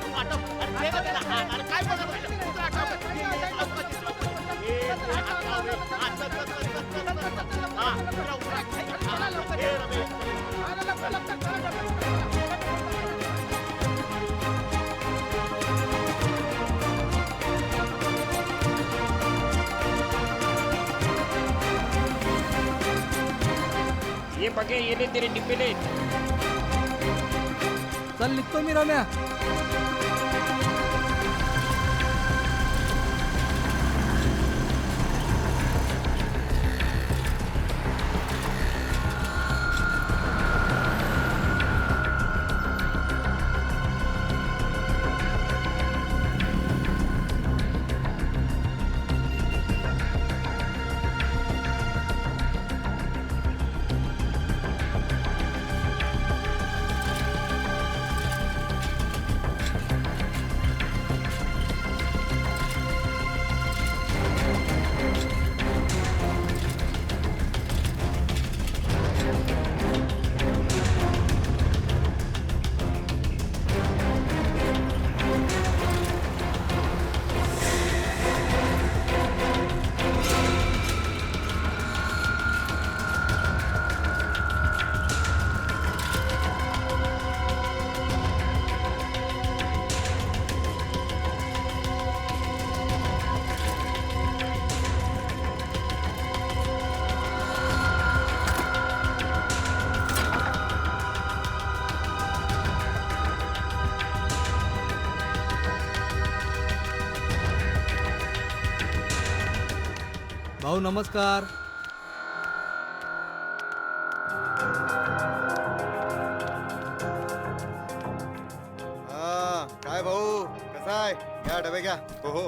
तू आटप. अरे दे ना त्याला हात. अरे काय बघत राहिलं? तू तर आटप. ये, लवकर, लवकर. ये, तू हात लाव रे. हा, चल, चल, चल, चल, चल, चल, चल. हा, उतरा, उतरा. हा, ये रमेश. ये बघे येले तेरे डिब्बेले. चल निघतो मी रम्या. भाऊ नमस्कार. हा काय भाऊ कसा आहे? घ्या डबे घ्या. हो हो.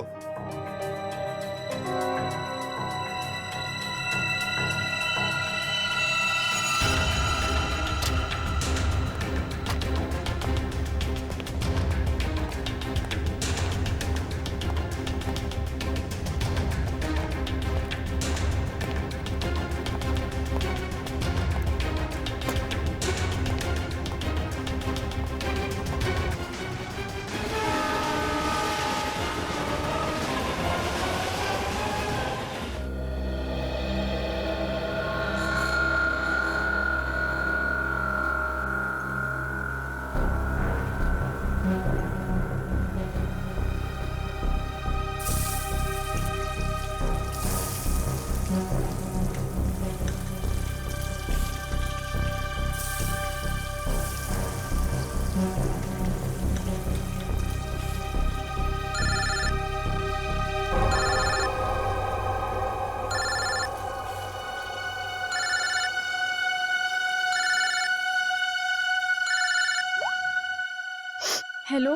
हॅलो.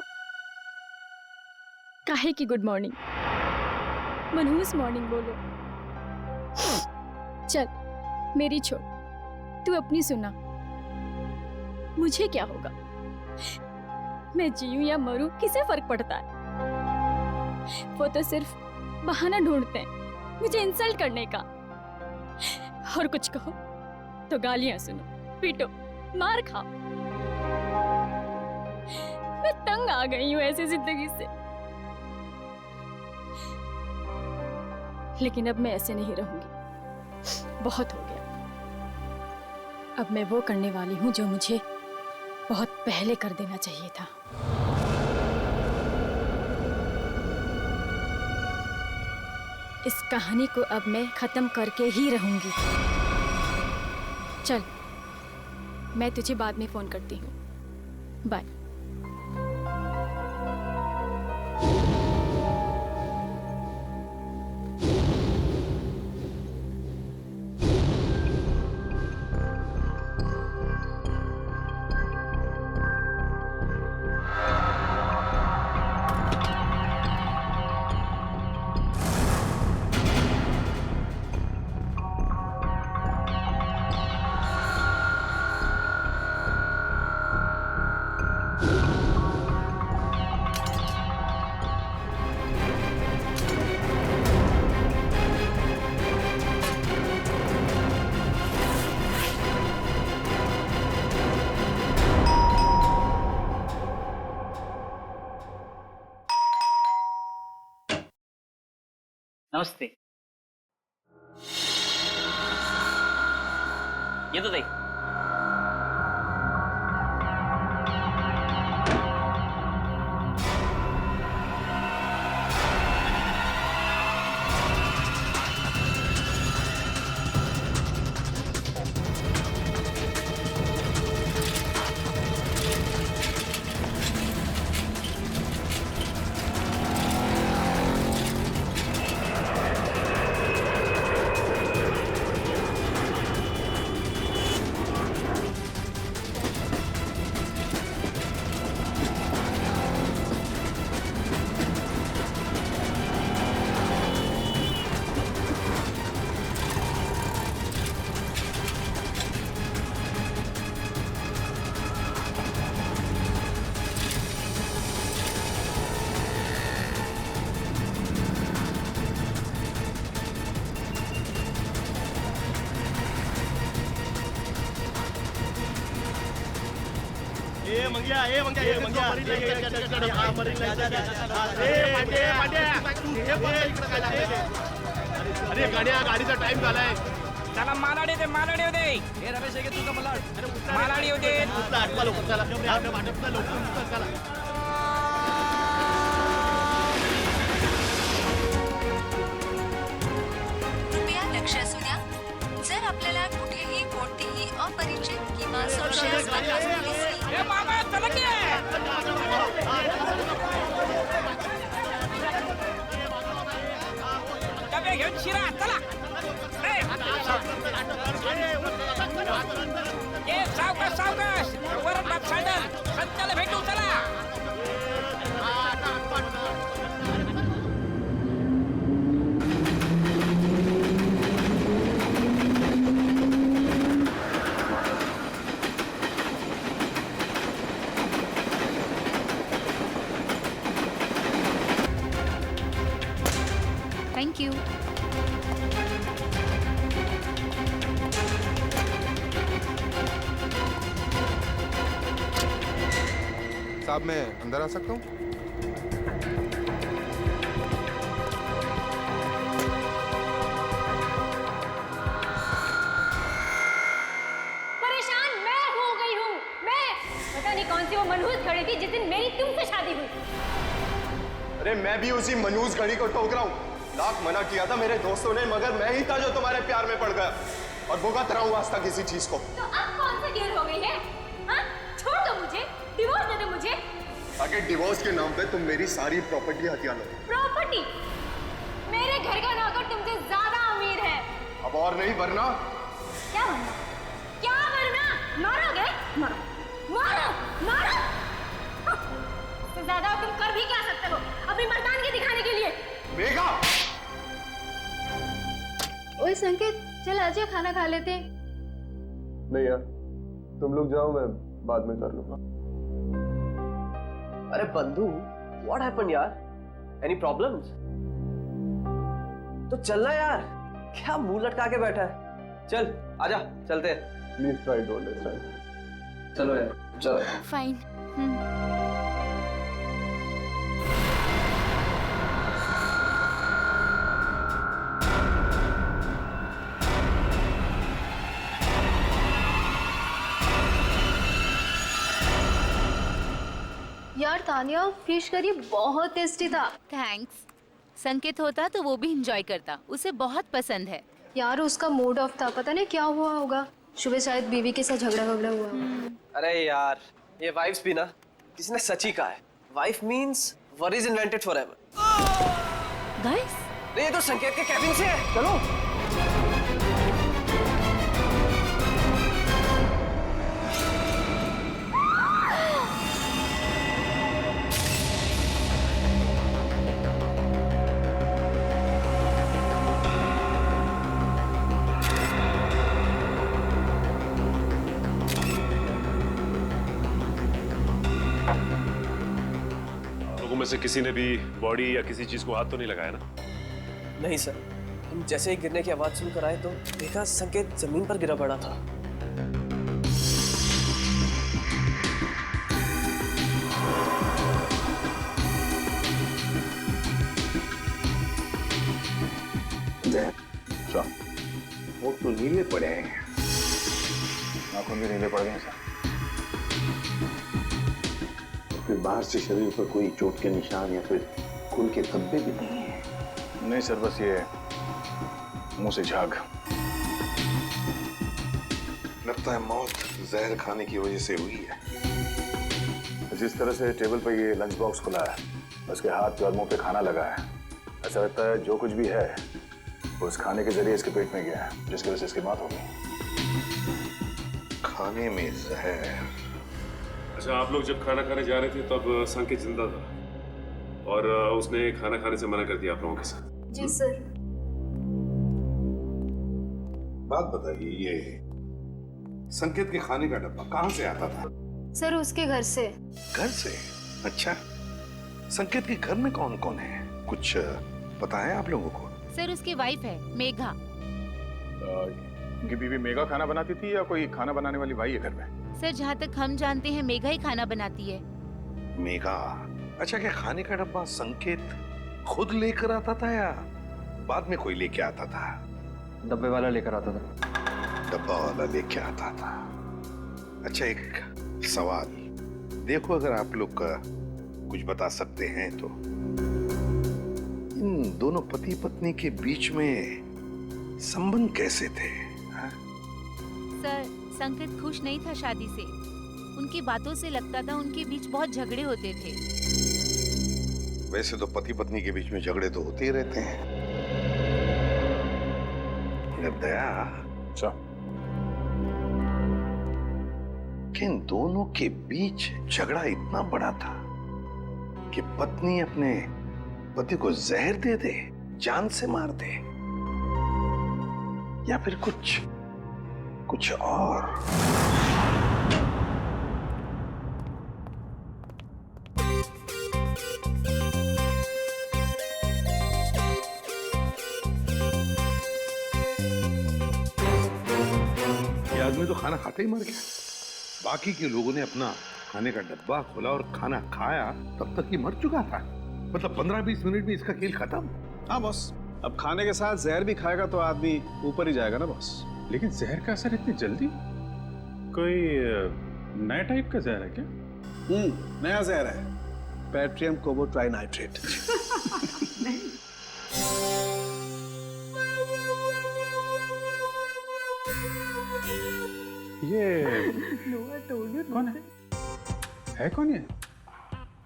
काहे की गुड मॉर्निंग. मनहूस मॉर्निंग बोलो. चल मेरी छोड़, तू अपनी सुना. मुझे क्या होगा, मैं जीऊं या मरूं किसे फर्क पड़ता है. वो तो सिर्फ बहाना ढूंढते हैं मुझे इंसल्ट करने का. और कुछ कहो तो गालियां सुनो, पीटो, मार खाओ. मैं तंग आ गई हूं ऐसी जिंदगी से. लेकिन अब मैं ऐसे नहीं रहूंगी. बहुत हो गया. अब मैं वो करने वाली हूं जो मुझे बहुत पहले कर देना चाहिए था. इस कहानी को अब मैं खत्म करके ही रहूंगी. चल, मैं तुझे बाद में फोन करती हूँ. बाय. नमस्ते। ये तो देख। ए मंग्या अरे गाड्या गाडीचा टाइम झालाय. चला मालाडी दे मालाडी दे. हे रमेश आहे तुझा मालाडी होते. आठवा लोक चला. कृपया लक्ष असू द्या. जर आपल्याला कुठेही कोणतीही अपरिचित किंवा संशयास्पद वस्तू दिसली ए मामा चला की. डबे घेऊन शिरा चला. ए सावकाश वरच बाप सँडल संताला भेटू चला. Thank you. साहब मैं अंदर आ सकता हूँ? परेशान मैं हो गई हूँ. मैं पता नहीं कौन सी वो मनहूस खड़ी थी जिस दिन मेरी तुमसे शादी हुई. अरे मैं भी उसी मनहूस घड़ी को टोक रहा हूँ. लाख मना किया था मेरे दोस्तों ने, मगर मैं ही था जो तुम्हारे प्यार में पड़ गया और भुगत रहा हूँ आज तक किसी चीज को. तो अब कौन सी देर हो गई है? हाँ? छोड़ दो मुझे, डिवोर्स दे दो मुझे. ताकि डिवोर्स के नाम पे तुम मेरी सारी प्रॉपर्टी हथिया लो. प्रॉपर्टी? मेरे घर का नौकर तुमसे ज्यादा अमीर है. अब और नहीं वरना. क्या वरना? क्या वरना? मारोगे? मारो. इससे ज्यादा तुम कर भी क्या सकते हो अपनी मर्दानगी दिखाने के लिए? मेघा! ओए संकेत, चल आजा खाना खा लेते. नहीं यार, तुम लोग जाओ, मैं बाद में कर लूंगा. अरे बंधु, व्हाट हैपेंड यार? Any problems? तो चलना यार, क्या मुंह लटका के बैठा है? चल आजा, चलते हैं. Please try to understand. चलो यार, चलो. फाइन. यार तानिया, फिश करी बहुत टेस्टी था. थैंक्स. संकेत होता तो वो भी एंजॉय करता, उसे बहुत पसंद है. यार उसका मूड ऑफ था, पता नहीं क्या हुआ होगा. सुबह शायद बीवी के साथ झगड़ा हुआ. अरे यार, ये वाइफ्स भी ना, किसी ने सच ही कहा है. Wife means worries invented forever. Guys, ये तो संकेत के कैबिन से है. चलो. में से किसी ने भी बॉडी या किसी चीज को हाथ तो नहीं लगाया ना? नहीं सर, हम जैसे ही गिरने की आवाज सुनकर आए तो देखा संकेत जमीन पर गिरा पड़ा था. वो तो नीले पड़े हैं, नाखून भी नीले पड़ गए सर। फिर बाहर से शरीर पर कोई चोट के निशान या फिर खून के धब्बे भी नहीं है। नहीं सर, बस ये मुंह से झाग। लगता है मौत जहर खाने की वजह से हुई है। जिस तरह से टेबल पर ये लंच बॉक्स खुला है, उसके हाथ और मुंह पे खाना लगा है, ऐसा लगता है जो कुछ भी है वो उस खाने के जरिए इसके पेट में गया है, जिसकी वजह से इसकी मौत हो गई। खाने में जहर। अच्छा, आप लोग जब खाना खाने जा रहे थे तब संकेत जिंदा था और उसने खाना खाने से मना कर दिया आप लोगों के साथ? जी सर। बात बताइए, ये संकेत के खाने का डब्बा कहाँ से आता था? सर उसके घर से। घर से? अच्छा, संकेत के घर में कौन कौन है, कुछ पता है आप लोगों को? सर उसकी वाइफ है मेघा। उनकी बीवी मेघा खाना बनाती थी या कोई खाना बनाने वाली भाई है घर में? सर जहाँ तक हम जानते हैं मेघा ही खाना बनाती है। मेघा? अच्छा, क्या खाने का डब्बा संकेत खुद लेकर आता था या बाद में कोई लेके आता था? डब्बे वाला लेकर आता था। डब्बा वाला लेके आता था। अच्छा, एक सवाल, देखो अगर आप लोग कुछ बता सकते हैं तो, इन दोनों पति पत्नी के बीच में संबंध कैसे थे? हा? सर संकेत खुश नहीं था शादी से। उनकी बातों से लगता था उनके बीच बहुत झगड़े होते थे। वैसे तो पति पत्नी के बीच में झगड़े तो होते ही रहते हैं। दया, अच्छा, कि इन दोनों के बीच झगड़ा इतना बड़ा था कि पत्नी अपने पति को जहर दे दे, जान से मार दे, या फिर कुछ और? ये आदमी तो खाना खाते ही मर गया। बाकी के लोगों ने अपना खाने का डब्बा खोला और खाना खाया, तब तक ये मर चुका था। मतलब 15-20 मिनट में इसका खेल खत्म। हाँ बॉस, अब खाने के साथ जहर भी खाएगा तो आदमी ऊपर ही जाएगा ना बॉस। लेकिन जहर का असर इतनी जल्दी? कोई नया टाइप का जहर है क्या? नया जहर है, पैट्रियम कोबोट्राइनाइट्रेट। ये कौन है कौन ये?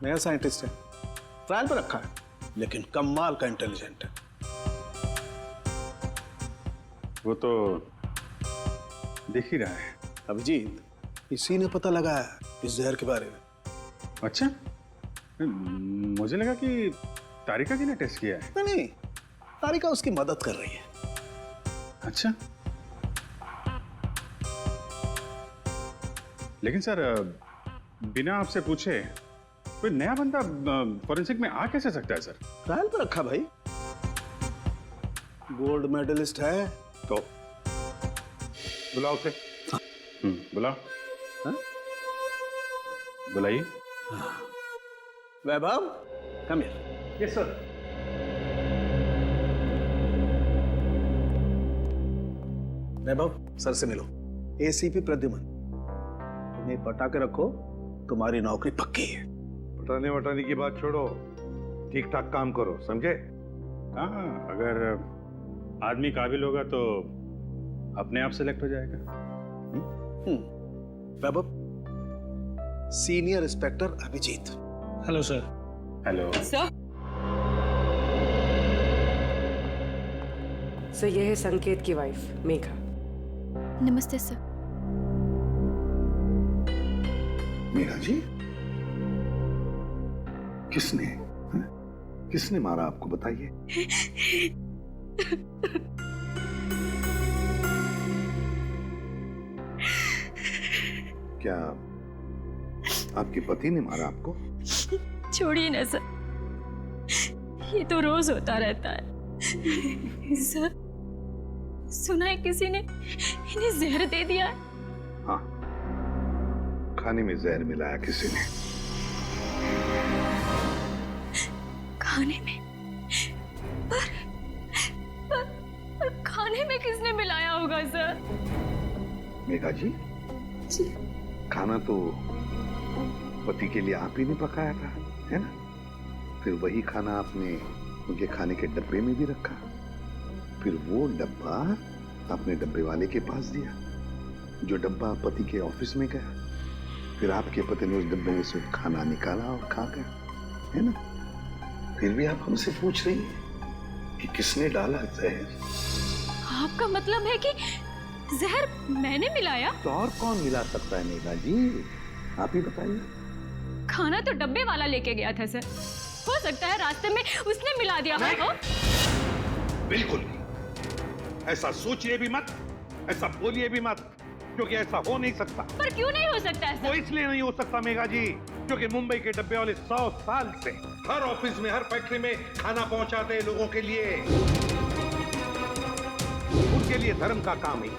नया साइंटिस्ट है, ट्रायल पर रखा है, लेकिन कमाल का इंटेलिजेंट है। वो तो दिख ही रहा है। अभिजीत, इसी ने पता लगाया इस जहर के बारे में। अच्छा, मुझे लगा कि तारिका जी ने टेस्ट किया है। नहीं, तारिका उसकी मदद कर रही है। अच्छा, लेकिन सर बिना आपसे पूछे कोई नया बंदा फॉरेंसिक में आ कैसे सकता है सर? ट्रायल पर रखा भाई, गोल्ड मेडलिस्ट है तो। बुलाओ उसे। बुलाओ। बुलाइए। Vaibhav, come here. Yes sir. Vaibhav, sir से मिलो। एसीपी प्रद्युमन, तुम्हें पटा के रखो, तुम्हारी नौकरी पक्की है। पटाने वटाने की बात छोड़ो, ठीक ठाक काम करो, समझे? हाँ, अगर आदमी काबिल होगा तो अपने आप सेलेक्ट हो जाएगा। Vaibhav, senior inspector Abhijeet. Hello sir. Hello sir. Sir, यह है संकेत की वाइफ मेघा। नमस्ते सर। मेघा जी, किसने मारा आपको, बताइए। क्या आपके पति ने मारा आपको? छोड़िए ना सर, ये तो रोज होता रहता है। सर, सुना है किसी ने इन्हें जहर दे दिया है। हाँ, खाने में जहर मिलाया किसी ने। खाने में? पर खाने में किसने मिलाया होगा सर? मेघा जी, खाना तो पति के लिए आप ही ने पकाया था, है ना? फिर वही खाना आपने उनके खाने के डब्बे में भी रखा, फिर वो डब्बा आपने डब्बे वाले के पास दिया, जो डब्बा पति के ऑफिस में गया, फिर आपके पति ने उस डब्बे में से खाना निकाला और खा गया, है ना? फिर भी आप हमसे पूछ रही हैं कि किसने डाला जहर? आपका मतलब है कि जहर मैंने मिलाया? तो और कौन मिला सकता है मेघा जी, आप ही बताइए। खाना तो डब्बे वाला लेके गया था सर, हो सकता है रास्ते में उसने मिला दिया हो। बिल्कुल नहीं, ऐसा सोचिए भी मत, ऐसा बोलिए भी मत, क्योंकि ऐसा हो नहीं सकता। पर क्यों नहीं हो सकता ऐसा? वो इसलिए नहीं हो सकता मेघा जी, क्योंकि मुंबई के डब्बे वाले 100 साल से हर ऑफिस में, हर फैक्ट्री में खाना पहुंचाते हैं लोगों के लिए। उनके लिए धर्म का काम है,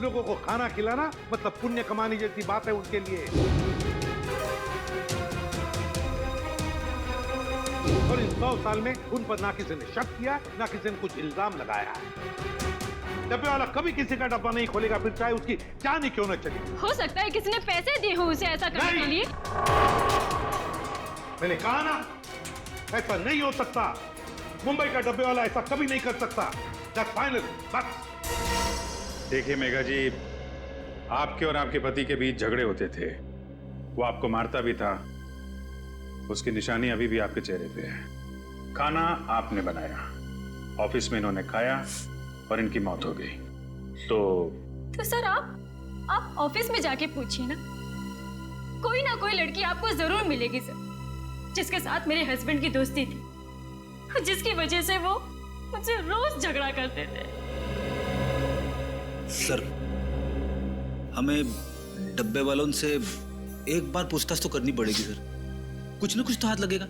लोगों को खाना खिलाना मतलब पुण्य कमाने जैसी बात है उनके लिए। और इन 100 साल में उन पर ना किसी ने शक किया, ना किसी ने कुछ इल्जाम लगाया। डब्बे वाला कभी किसी का डब्बा नहीं खोलेगा, फिर चाहे उसकी जान ही क्यों न चली। हो सकता है किसी ने पैसे दिए हो उसे ऐसा करने के लिए। मैंने कहा ना, ऐसा नहीं हो सकता। मुंबई का डब्बे वाला ऐसा कभी नहीं कर सकता। That's final, बस। देखिए मेघा जी, आपके और आपके पति के बीच झगड़े होते थे, वो आपको मारता भी था, उसकी निशानी अभी भी आपके चेहरे पे है। खाना आपने बनाया, ऑफिस में इन्होंने खाया और इनकी मौत हो गई। तो सर आप ऑफिस में जाके पूछिए ना, कोई ना कोई लड़की आपको जरूर मिलेगी सर, जिसके साथ मेरे हस्बैंड की दोस्ती थी, जिसकी वजह से वो मुझसे रोज झगड़ा करते थे। सर, हमें डब्बे वालों से एक बार पूछताछ तो करनी पड़ेगी सर, कुछ ना कुछ तो हाथ लगेगा।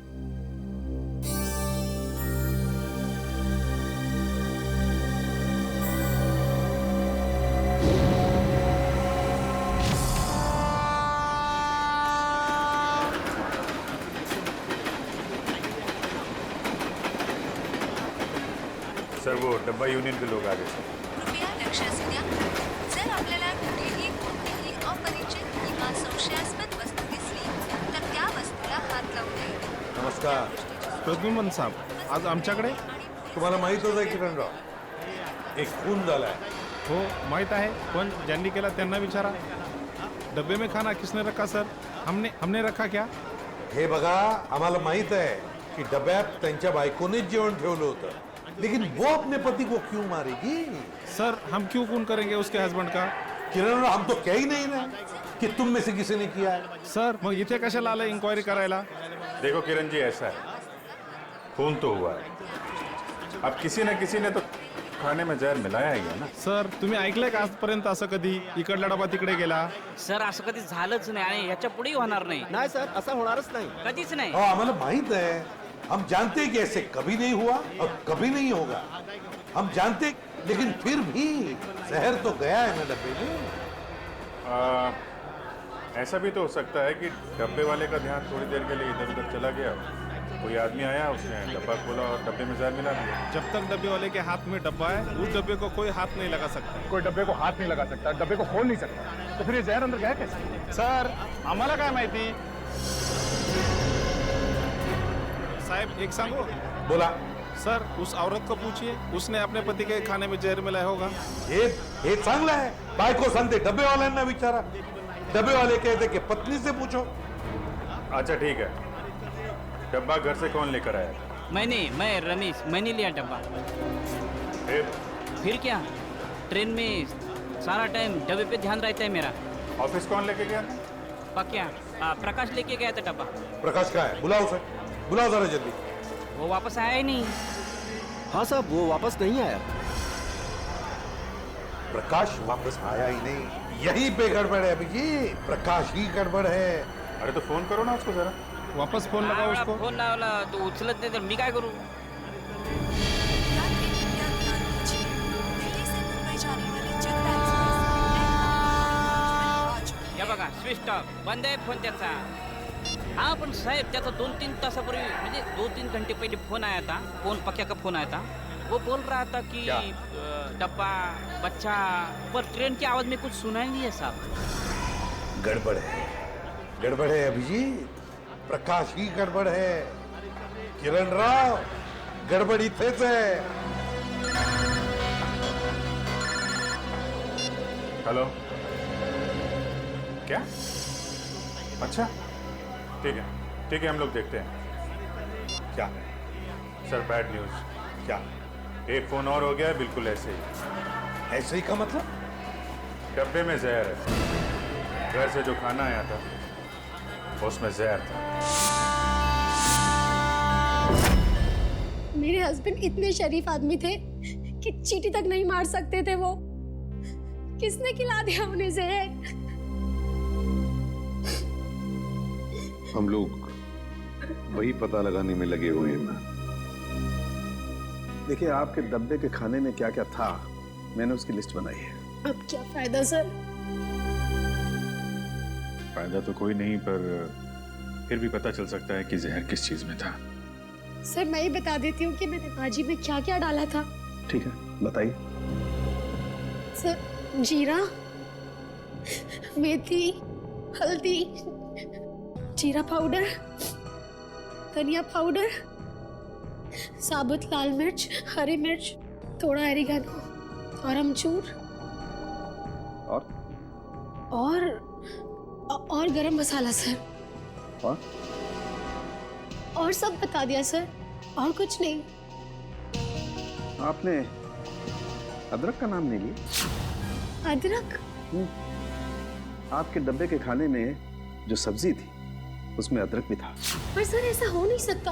सर, वो डब्बा यूनियन के लोग आ गए सर। कृपया लक्ष असू द्या, जर आपल्याला कुठेही कोणतीही अपरिचित किंवा संशयास्पद वस्तू दिसली तर त्या वस्तूला हात लावू नये. नमस्कार प्रद्युमन साहेब, आज आमच्याकडे तुम्हाला माहीतच आहे किरणराव, एक खून झालाय. हो माहीत आहे, पण ज्यांनी केला त्यांना विचारा. डब्बे में खाना किसने रखा सर? हमने रखा क्या? हे बघा, आम्हाला माहित आहे की डब्यात त्यांच्या बायकोनेच जेवण ठेवलं होतं, लेकिन वो अपने पति को क्यों मारेगी? सर, हम क्यों खून करेंगे उसके हस्बैंड का? किरण, हम तो कह ही नहीं रहे कि तुम में से किसी ने किया है. सर, मग इथे कशाला आले इंक्वायरी करायला? देखो किरण जी, ऐसा है, खून तो हुआ है, अब किसी ने तो खाने में जहर मिलाया है ना. सर, तुम्ही ऐकलंय का आजपर्यंत असं कधी इकडला डबा तिकडे गेला? सर, असं कधी झालंच नाही आणि याच्या पुढेही होणार नाही. नाही सर, असं होणारच नाही, कधीच नाही. हमारा माहित है, हम जानते हैं कि ऐसे कभी नहीं हुआ और कभी नहीं होगा, हम जानते, लेकिन फिर भी जहर तो गया है ना डब्बे में. ऐसा भी तो हो सकता है कि डब्बे वाले का ध्यान थोड़ी देर के लिए इधर उधर चला गया, कोई आदमी आया, उसने डब्बा खोला और डब्बे में जहर मिला दिया. जब तक डब्बे वाले के हाथ में डब्बा है, उस डब्बे को कोई हाथ नहीं लगा सकता. कोई डब्बे को हाथ नहीं लगा सकता, डब्बे को खोल नहीं सकता, तो फिर ये जहर अंदर गया कैसे? सर, आम्हाला काय माहिती. साहब, एक सांगो. बोला. सर, उस औरत को पूछिए, उसने अपने पति के खाने में जहर मिलाया होगा. हे चांगला है, बायको सांगते डब्बे वाल्यांना विचारा, डब्बे वाले कहते कि पत्नी से पूछो. अच्छा ठीक है, डब्बा घर से कौन लेकर आया? मैं रमेश, मैंने लिया डब्बा. फिर क्या, ट्रेन में सारा टाइम डब्बे पे ध्यान रहता है मेरा. ऑफिस कौन लेके गया? पक्या प्रकाश लेके गया था डब्बा. प्रकाश कहाँ है? बुलाओ उसे, बुलाओ जरा जल्दी. वो वापस आया ही नहीं. हाँ साहब, वो वापस नहीं आया. प्रकाश वापस आया ही नहीं, यही पे गड़बड़ है अभी जी, प्रकाश ही गड़बड़ है. अरे तो फोन करो ना उसको जरा. वापस फोन लगाओ उसको. फोन लावला तो उचलत नाही, तर मी काय करू? या बघा, स्विच ऑफ, बंद आहे फोन त्याचा. हा पण साहेब, त्याचा 2-3 तासापूर्वी, म्हणजे 2-3 घंटे पहिले फोन आया था, फोन पक्या का फोन आया था. वो बोल रहा था कि क्या? डब्बा बच्चा पर ट्रेन की आवाज में कुछ सुना ही नहीं है साहब। गड़बड़ है अभिजीत, प्रकाश ही गड़बड़ है। किरण राव, गड़बड़ इथेच है। हेलो, क्या? अच्छा, ठीक है, हम लोग देखते हैं। क्या सर, बैड न्यूज। क्या? एक फोन और हो गया है, बिल्कुल ऐसे ही। ऐसे ही का मतलब? डब्बे में जहर है। घर से जो खाना आया था उसमें जहर था। मेरे हस्बैंड इतने शरीफ आदमी थे कि चींटी तक नहीं मार सकते थे वो। किसने खिला दिया उन्हें जहर? हम लोग वही पता लगाने में लगे हुए हैं। देखिए, आपके डब्बे के खाने में क्या क्या था, मैंने उसकी लिस्ट बनाई है। अब क्या फायदा सर? फायदा तो कोई नहीं, पर फिर भी पता चल सकता है कि जहर किस चीज में था। सर मैं ही बता देती हूँ कि मैंने भाजी में क्या क्या डाला था। ठीक है, बताइए। सर जीरा, मेथी, हल्दी, जीरा पाउडर, धनिया पाउडर, साबुत लाल मिर्च, हरी मिर्च, थोड़ा एरिगेनो और अमचूर और गरम मसाला सर। और सब बता दिया सर, और कुछ नहीं। आपने अदरक का नाम नहीं लिया? अदरक? आपके डब्बे के खाने में जो सब्जी थी उसमें अदरक भी था। पर सर ऐसा हो नहीं सकता।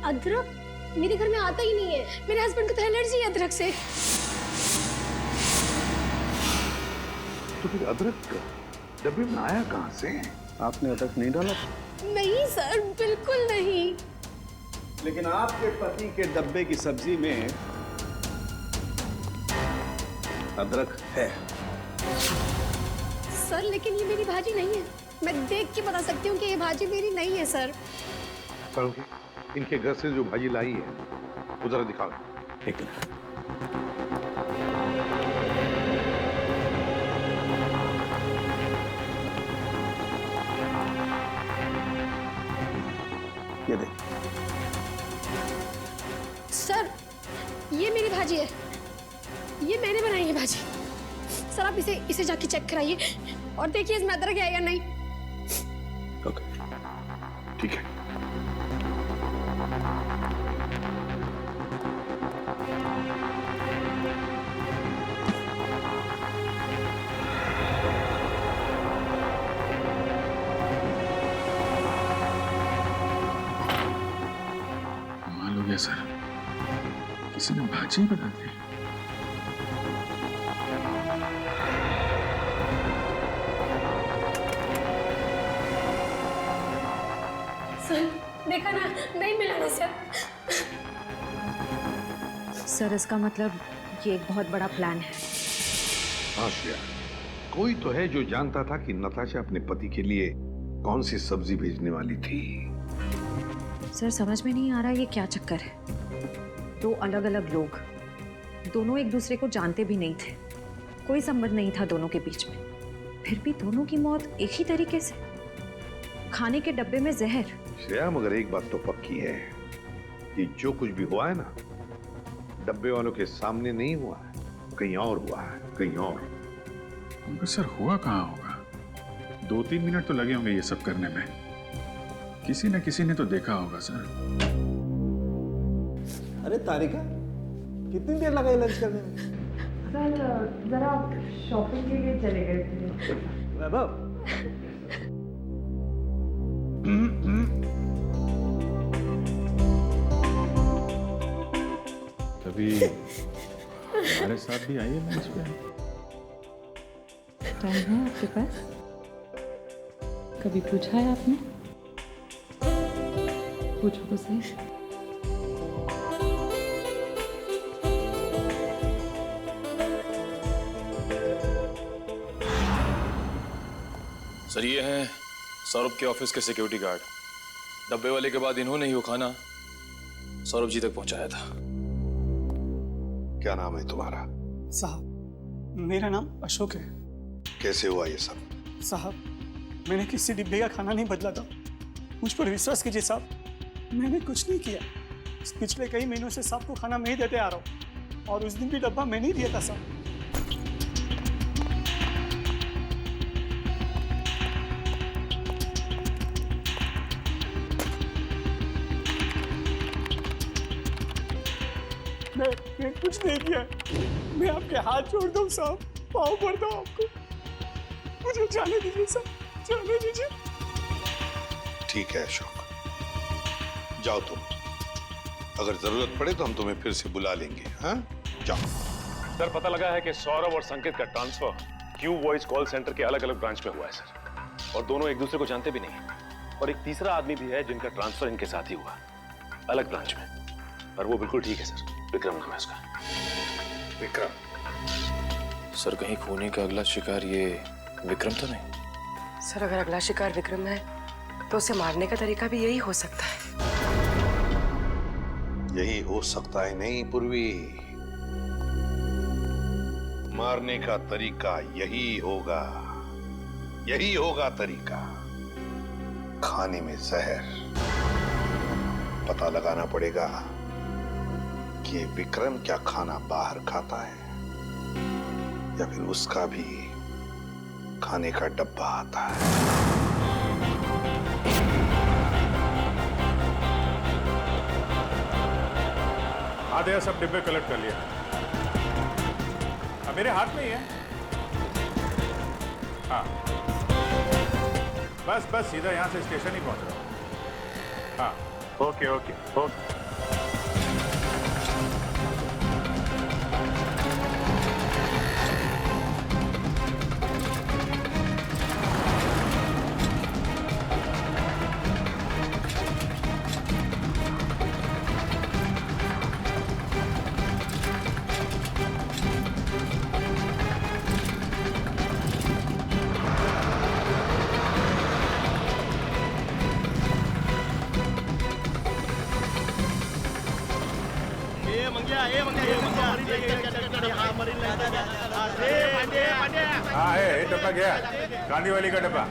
अदरक मेरे घर में आता ही नहीं है। मेरे हस्बैंड को तो एलर्जी है अदरक से। तो फिर अदरक डब्बे में आया कहां से? आपने अदरक नहीं डाला था? नहीं सर, बिल्कुल नहीं। लेकिन आपके पति के डब्बे की सब्जी में अदरक है। सर लेकिन ये मेरी भाजी नहीं है। मैं देख के बता सकती हूँ कि ये भाजी मेरी नहीं है सर। करोगे? इनके घर से जो भाजी लाई है वो जरा दिखाओ। एक मिनट। ये देख। सर ये मेरी भाजी है, ये मैंने बनाई है भाजी। सर आप इसे जाके चेक कराइए और देखिए इसमें अदरक है या नहीं। ओके, ठीक है। कमाल हो गया सर, किसी ने भाजी बना दी। सर देखा ना, नहीं मिला ना सर। सर इसका मतलब ये एक बहुत बड़ा प्लान है। हाँ श्रेया, कोई तो है जो जानता था कि नताशा अपने पति के लिए कौन सी सब्जी भेजने वाली थी। सर समझ में नहीं आ रहा ये क्या चक्कर है। दो अलग अलग लोग, दोनों एक दूसरे को जानते भी नहीं थे, कोई संबंध नहीं था दोनों के बीच में, फिर भी दोनों की मौत एक ही तरीके से, खाने के डब्बे में जहर। श्रेया मगर एक बात तो पक्की है कि जो कुछ भी हुआ है ना, डब्बे वालों के सामने नहीं हुआ है, कहीं और हुआ है, कहीं और। मगर सर हुआ कहाँ होगा? 2-3 मिनट तो लगे होंगे ये सब करने में। किसी न किसी ने तो देखा होगा सर। अरे तारिका, कितनी देर लगाई लंच करने में? सर जरा शॉपिंग के लिए चले गए थे। वैभव, कभी हमारे साथ भी आइए लंच पे। टाइम है आपके पास? कभी पूछा है आपने? पूछो तो सही। सर ये हैं सौरभ के ऑफिस के सिक्योरिटी गार्ड। डब्बे वाले के बाद इन्होंने ही वो खाना सौरभ जी तक पहुंचाया था। क्या नाम है तुम्हारा? साहब मेरा नाम अशोक है। कैसे हुआ ये सब? साहब मैंने किसी डिब्बे का खाना नहीं बदला था, मुझ पर विश्वास कीजिए साहब, मैंने कुछ नहीं किया। पिछले कई महीनों से साहब को खाना मैं ही देते आ रहा हूँ और उस दिन भी डब्बा मैंने ही दिया था साहब। मैं कुछ नहीं किया, मैं आपके हाथ जोड़ता हूँ साहब, पाँव पड़ता हूँ आपको, मुझे जाने दीजिए साहब, जाने दीजिए। ठीक है अशोक, जाओ तुम, अगर जरूरत पड़े तो हम तुम्हें फिर से बुला लेंगे। हाँ जाओ। सर पता लगा है कि सौरभ और संकेत का transfer Q voice call centre के अलग अलग ब्रांच में हुआ है सर, और दोनों एक दूसरे को जानते भी नहीं। और एक तीसरा आदमी भी है जिनका ट्रांसफर इनके साथ ही हुआ, अलग ब्रांच में, और वो बिल्कुल ठीक है सर, विक्रम नाम है उसका। विक्रम? सर कहीं खोने का अगला शिकार ये विक्रम तो नहीं? सर अगर अगला शिकार विक्रम है तो उसे मारने का तरीका भी यही हो सकता है। यही हो सकता है नहीं पूर्वी, मारने का तरीका यही होगा, यही होगा तरीका। खाने में जहर, पता लगाना पड़ेगा कि विक्रम क्या खाना बाहर खाता है या फिर उसका भी खाने का डब्बा आता है। आधे सब डिब्बे कलेक्ट कर लिया, अब मेरे हाथ में ही है। हाँ बस बस सीधा यहाँ से स्टेशन ही पहुंच रहा हूँ। हाँ ओके ओके ओके। हाँ है डब्बा गया, गांधी वाली का डब्बा,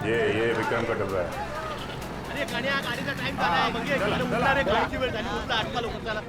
ये विक्रम का डब्बा है। अरे गाडीचा टाइम झाला, म्हणजे गाडीची वेळ झाली, उठला आटका लवकर चला।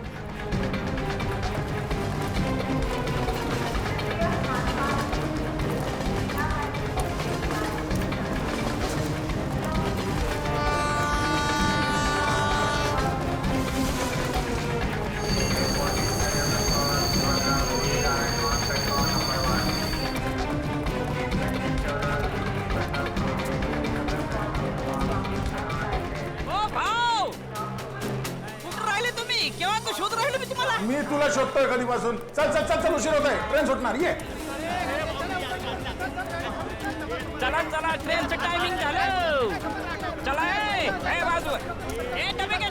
मी तुला शोधतोय कधीपासून। चल चल चल चल, उशीर होत आहे, ट्रेन सुटणार, ये। चला चला, ट्रेनचं टायमिंग झालं, चला ए बाजू, ए डबे घ्या,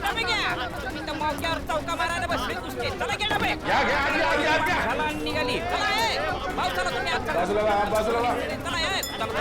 मी तर मौक्यावर चौका मारायला बसले कुस्ते, चला घ्या डबे, चला निघाली, चला ए भाऊ, चला तुम्ही आत बाजूला वा, बाजूला वा, चला ए, चला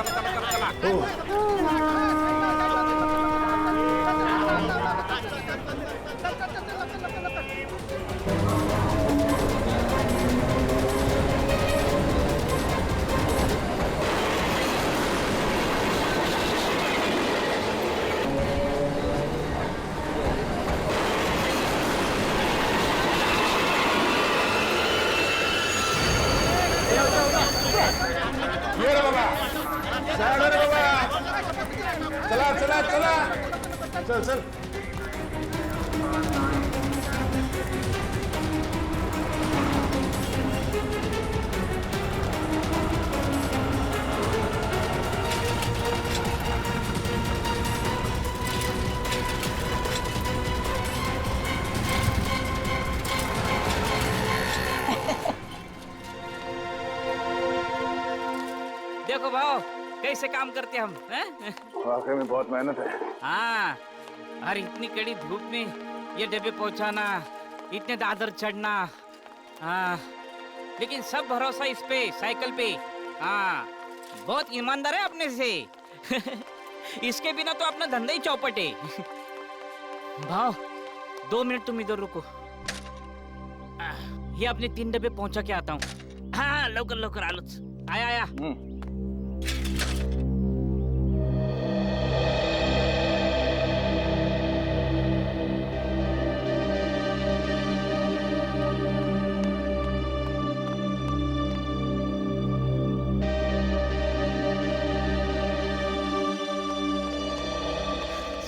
ये रे बाबा, चला रे बाबा, चला चला चला, चल चल। देखो भाव कैसे काम करते हम, वाकई में बहुत मेहनत है। हाँ, और इतनी कड़ी धूप में ये डब्बे पहुंचाना, इतने दादर चढ़ना, हाँ, लेकिन सब भरोसा इस पे, साइकिल पे। हाँ, बहुत ईमानदार है अपने से। इसके बिना तो अपना धंधा ही चौपट है। भाव 2 मिनट तुम इधर रुको। ये अपने 3 डब्बे पहुंचा के आता हूँ। हाँ लवकर लवकर आलोच। आया आया।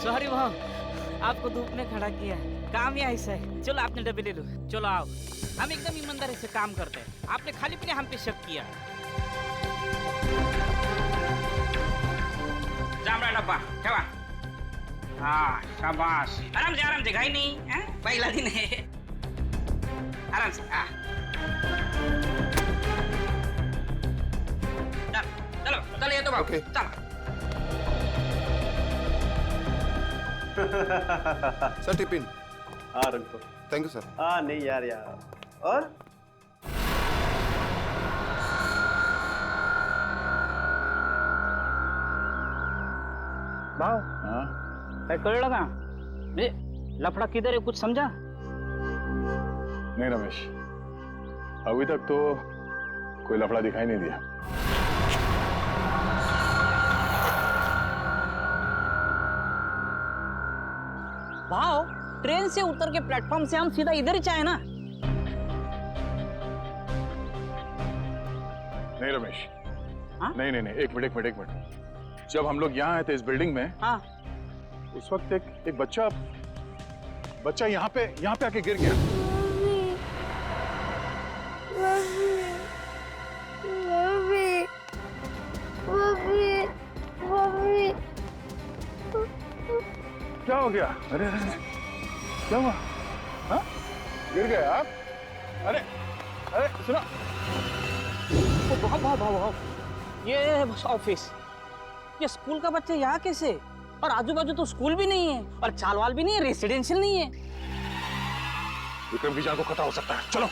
सॉरी भाव, आपको धूप में खड़ा किया। काम या ऐसा है। चलो आपने डब्बे ले लो। चलो आओ, हम एकदम ईमानदारी से काम करते हैं। आपने खाली पीने हम पे शक किया। जामरा डब्बा ठेवा। हाँ शाबाश, आराम से घाई नहीं है? पहला दिन है, आराम से। हाँ चलो चलो ये तो बाबू चलो। Sir tiffin. हाँ रख दो। Thank you sir. हाँ नहीं यार और भाव काय कळलं का? म्हणजे लफड़ा किधर है कुछ समझा? नहीं रमेश, अभी तक तो कोई लफड़ा दिखाई नहीं दिया। भाव ट्रेन से उतर के प्लेटफॉर्म से हम सीधा इधर ही चाहे ना। नहीं रमेश, नहीं नहीं नहीं, एक मिनट। जब हम लोग यहाँ आए थे इस बिल्डिंग में, हाँ, उस वक्त एक बच्चा यहाँ पे आके गिर गया। क्या हो गया? अरे क्या हुआ? हाँ? गिर गए आप? अरे सुनो। भाव ये ऑफिस, ये स्कूल का बच्चा यहाँ कैसे? और आजू बाजू तो स्कूल भी नहीं है और चालवाल भी नहीं है, रेसिडेंशियल नहीं है। विक्रम की जान को खतरा हो सकता है। चलो।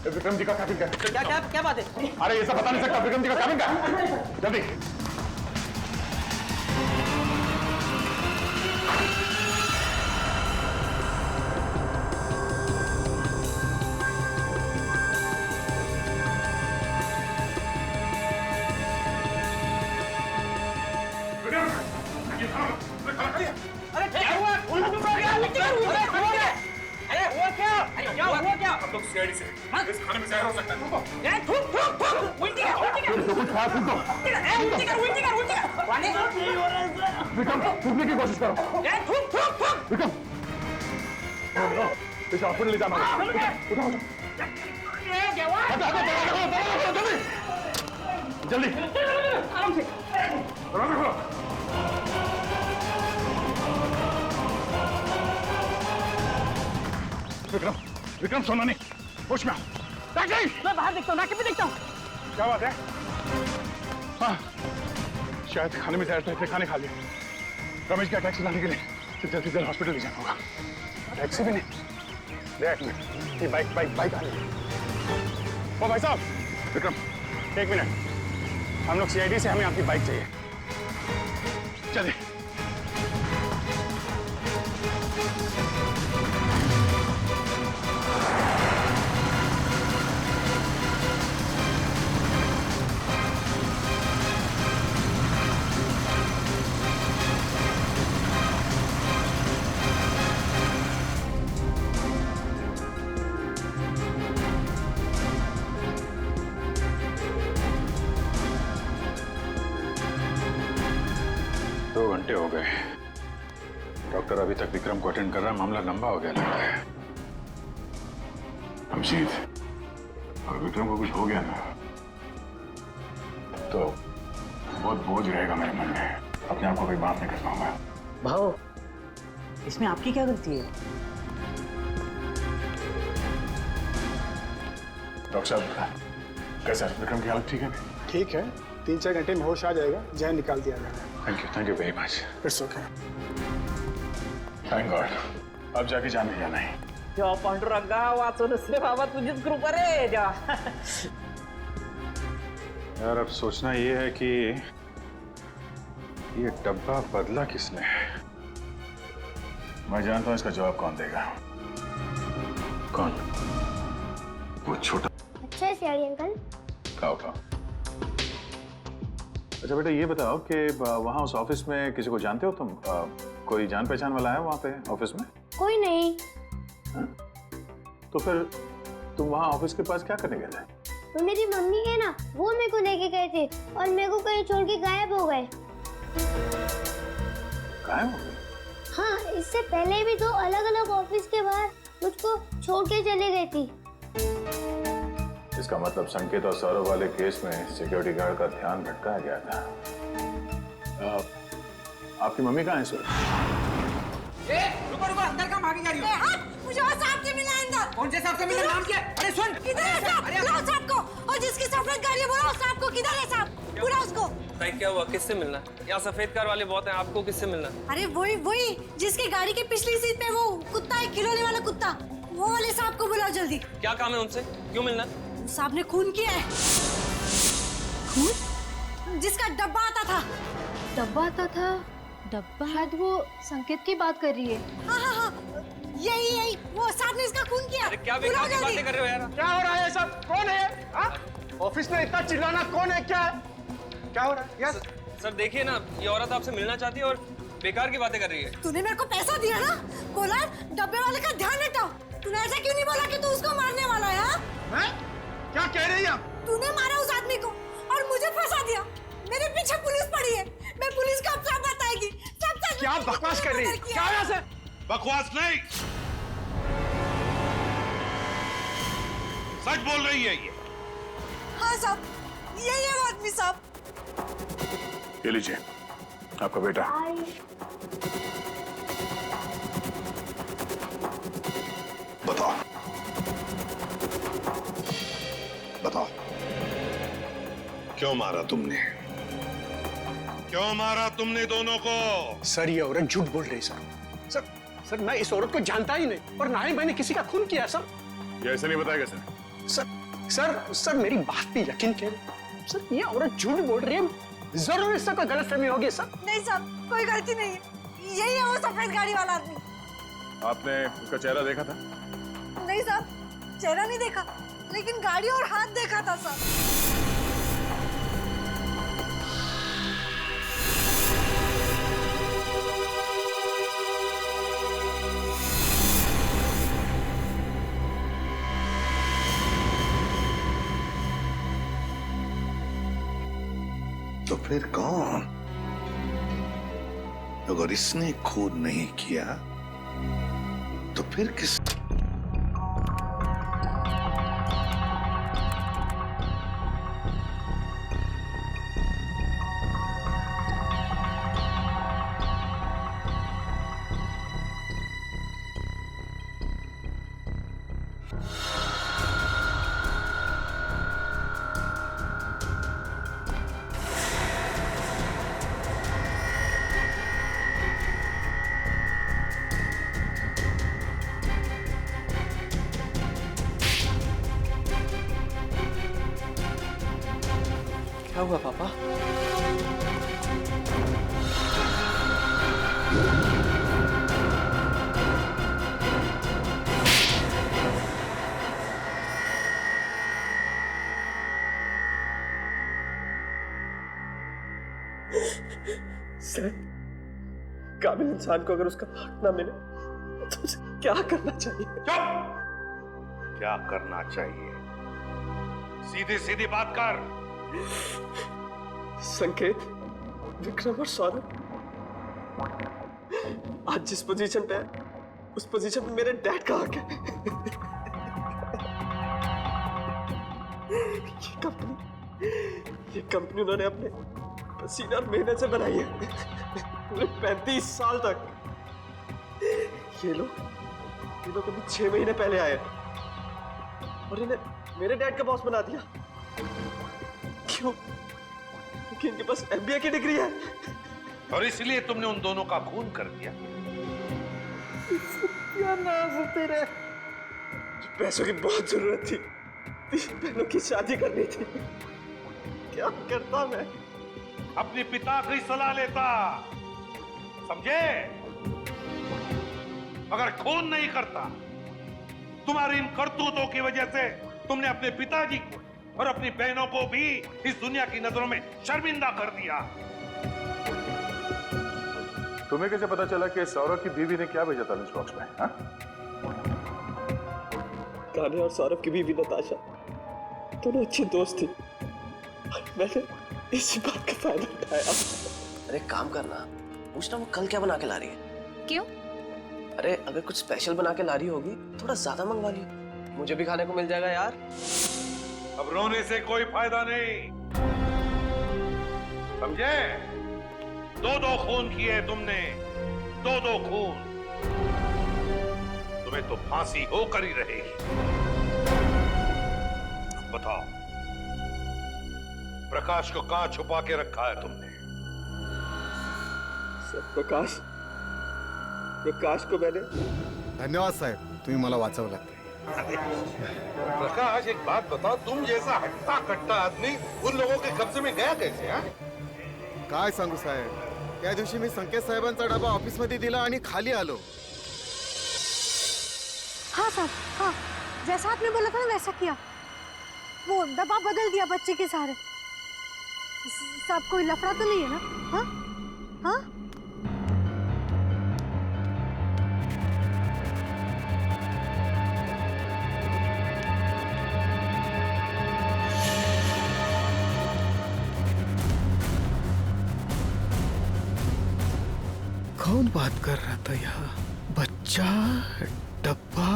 विक्रम जी का कैबिन क्या बात है? अरे ये सब बता नहीं सकता। विक्रम जी का कैबिन क्या? जल्दी। हम लोग सीआईडी से इस खाने में जहर हो सकता है। विक्रम थूकने की कोशिश करो। विक्रम इसे हॉस्पिटल ले जाना। उठाओ जल्दी आराम से। विक्रम सोना नहीं, होश में। मैं बाहर देखता हूँ, नाके पे देखता हूँ। क्या बात है? हाँ, शायद खाने में जहर था, इसलिए खाने खा लिया। रमेश का टैक्सी लाने के लिए जल्दी से हॉस्पिटल ले जाना होगा। टैक्सी भी नहीं। देख मिनट, ये बाइक आ रही है। ओ भाई साहब, विक्रम एक मिनट, हम लोग सीआईडी से, हमें आपकी बाइक चाहिए। चलिए। हो गए। डॉक्टर अभी तक विक्रम को अटेंड कर रहा है। मामला लंबा हो गया लगता है। अमशीद, अगर विक्रम को कुछ हो गया ना तो बहुत बोझ रहेगा मेरे मन में। अपने आप को कोई माफ नहीं कर पाऊंगा। भाव, इसमें आपकी क्या गलती है? डॉक्टर साहब, कैसा विक्रम की हालत ठीक है? ठीक है, 3-4 घंटे में होश आ जाएगा, जहर निकाल दिया जाएगा। Thank you very much. It's okay. Thank God. अब जाके जाने जाना है। जेव्हा पांडुरंगा वाचून रे बाबा, तुझीच कृपा रे जेव्हा। यार अब सोचना ये है कि ये डब्बा बदला किसने? मैं जानता हूं इसका जवाब कौन देगा। कौन? वो छोटा। अच्छा सियाड़ी अंकल। खाओ खाओ। अच्छा बेटा ये बताओ कि वहाँ उस ऑफिस में किसी को जानते हो तुम? कोई जान पहचान वाला है वहाँ पे ऑफिस में? कोई नहीं। तो फिर तुम वहाँ ऑफिस के पास क्या करने गए थे? तो मेरी मम्मी है ना, वो मेरे को लेके गए थे और मेरे को कहीं छोड़ के गायब हो गए। गायब हो गए? हाँ, इससे पहले भी 2 अलग-अलग ऑफिस के बाहर मुझको छोड़ के चले गई थी। इसका मतलब संकेत और सौरभ वाले केस में सिक्योरिटी गार्ड का ध्यान भटकाया गया था। आपकी मम्मी कहाँ है सर? रुको रुको, अंदर कहाँ भागी जा रही हो? मुझे वो साहब से मिलना है अंदर। कौन से साहब से मिलना? नाम क्या? अरे सुन, किधर है साहब? बुलाओ साहब को। और जिसकी सफेद गाड़ी है बुलाओ साहब को। किधर है साहब? बुलाओ उसको। भाई क्या हुआ? किससे मिलना? यहाँ सफेद कार वाले बहुत हैं, आपको किससे मिलना? अरे वही जिसकी गाड़ी की पिछली सीट पे वो कुत्ता है, खिलौने वाला कुत्ता, वो वाले साहब को बुलाओ जल्दी। क्या काम है उनसे? क्यों मिलना? साहब ने खून किया है। खून? जिसका डब्बा आता था। डब्बा आता था? डब्बा? शायद वो संकेत की बात कर रही है। हाँ, यही वो साहब ने इसका खून किया। अरे क्या बेकार की बातें कर रहे हो यार? क्या हो रहा है सब? कौन है? ऑफिस में इतना चिल्लाना कौन है? क्या है? क्या हो रहा है? यस सर देखिए ना, ये औरत आपसे मिलना चाहती है और बेकार की बातें कर रही है। तूने मेरे को पैसा दिया ना, बोला डब्बे वाले का ध्यान हटाओ। तूने ऐसा क्यों नहीं बोला कि तू उसको मारने वाला है? मैं? क्या कह रही है? तूने मारा उस आदमी को और मुझे फंसा दिया। मेरे पीछे पुलिस पड़ी है, मैं पुलिस को अब सब बताएगी। सब क्या बकवास कर रही है? क्या है ऐसे? बकवास नहीं, सच बोल रही है ये। हाँ साहब, यही है वो आदमी साहब। ये लीजिए आपका बेटा। बताओ बताओ, क्यों मारा तुमने? क्यों मारा तुमने दोनों को? सर ये औरत झूठ बोल रही है सर मैं इस औरत को जानता ही नहीं और ना ही मैंने किसी का खून किया सर। ये ऐसे नहीं बताएगा सर मेरी बात पे यकीन करें सर, ये औरत झूठ बोल रही है। जरूर इससे कोई गलतफहमी होगी सर। नहीं साहब, कोई गलती नहीं है, यही है वो सफेद गाड़ी वाला आदमी। आपने उसका चेहरा देखा था? नहीं साहब, चेहरा नहीं देखा, लेकिन गाड़ी और हाथ देखा था साहब। तो फिर कौन? अगर इसने खून नहीं किया तो फिर किस? क्या हुआ पापा? सर, काबिल इंसान को अगर उसका हक ना मिले तो उसे क्या करना चाहिए? चुप! क्या करना चाहिए? सीधी सीधी बात कर। संकेत, विक्रम और सौरभ आज जिस पोजीशन पे है उस पोजीशन पे मेरे डैड का हक है। ये कंपनी उन्होंने अपने पसीना और मेहनत से बनाई है पूरे 35 साल तक। ये लोग अभी 6 महीने पहले आए और इन्हें मेरे डैड का बॉस बना दिया। क्यों? क्योंकि इनके पास MBA की डिग्री है और इसलिए तुमने उन दोनों का खून कर दिया। क्या नाज तेरे, पैसों की बहुत जरूरत थी, 3 बहनों की शादी करनी थी, क्या करता मैं? अपने पिता की सलाह लेता, समझे? मगर खून नहीं करता। तुम्हारी इन करतूतों की वजह से तुमने अपने पिताजी को और अपनी बहनों को भी इस दुनिया की नजरों में शर्मिंदा कर दिया। तुम्हें कैसे पता चला कि सौरभ की बीवी ने क्या भेजा था लंच बॉक्स में? हाँ? कान्हे और सौरभ की बीवी नताशा दोनों अच्छी दोस्त थी। मैंने इसी बात का फायदा उठाया। अरे काम करना, पूछना वो कल क्या बना के ला रही है। क्यों? अरे अगर कुछ स्पेशल बना के ला रही होगी थोड़ा ज्यादा मंगवा लियो, मुझे भी खाने को मिल जाएगा यार। अब रोने से कोई फायदा नहीं, समझे? दो खून किए तुमने, दो खून। तुम्हें तो फांसी होकर ही रहेगी। बताओ, प्रकाश को कहां छुपा के रखा है तुमने? प्रकाश को मैंने धन्यवाद साहेब, तुम्ही मला वाचवलं। प्रकाश एक बात बताओ, तुम जैसा हट्टा कट्टा आदमी उन लोगों के कब्जे में गया कैसे? हाँ? काय सांगू साहेब, त्या दिवशी मी संकेत साहेबांचा डबा ऑफिस मध्ये दिला आणि खाली आलो। हाँ साहब, हाँ जैसा आपने बोला था ना वैसा किया। वो डब्बा बदल दिया बच्चे के सहारे। साहब कोई लफड़ा तो नहीं है ना? हाँ हाँ कौन बात कर रहा था यहाँ? बच्चा, डब्बा।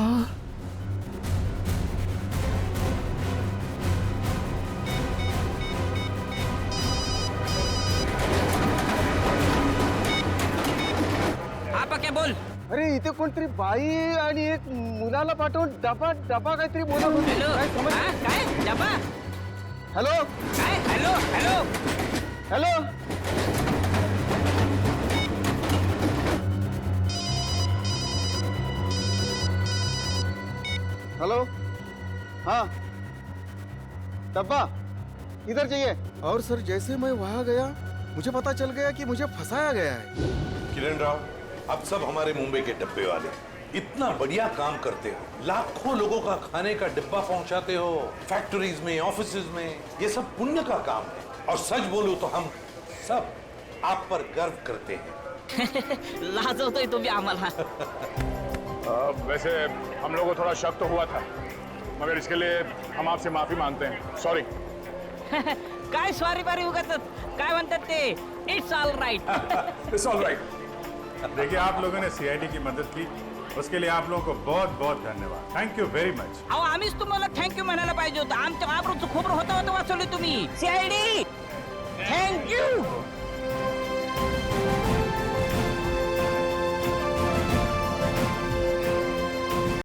आपा क्या बोल? अरे इथे कोणतरी बाई आणि एक मुलाला पाठवून डबा काहीतरी बोला. काय डबा? हॅलो काय? हॅलो हॅलो हॅलो हेलो, हाँ डब्बा इधर चाहिए। और सर जैसे मैं वहां गया मुझे पता चल गया कि मुझे फंसाया गया है। किरण राव, अब सब हमारे मुंबई के डब्बे वाले इतना बढ़िया काम करते हो, लाखों लोगों का खाने का डिब्बा पहुंचाते हो, फैक्ट्रीज में, ऑफिसेज में, ये सब पुण्य का काम है। और सच बोलूं तो हम सब आप पर गर्व करते हैं। लाजवतोय तुम्ही आम्हाला। वैसे हम लोगों को थोड़ा शक तो हुआ था, मगर इसके लिए हम आपसे माफी मांगते हैं। सॉरी। काय सॉरी बारी उगाच काय म्हणतात ते, it's all right. It's all right. देखिए, आप लोगों ने सीआईडी की मदद की, उसके लिए आप लोगों को बहुत बहुत धन्यवाद। Thank you very much. अहो आम्हीच तुम्हाला थँक्यू म्हणायला पाहिजे होतं, आमच्या आबरूचं खोबरं होतं वाचवलं तुम्ही। CID thank you.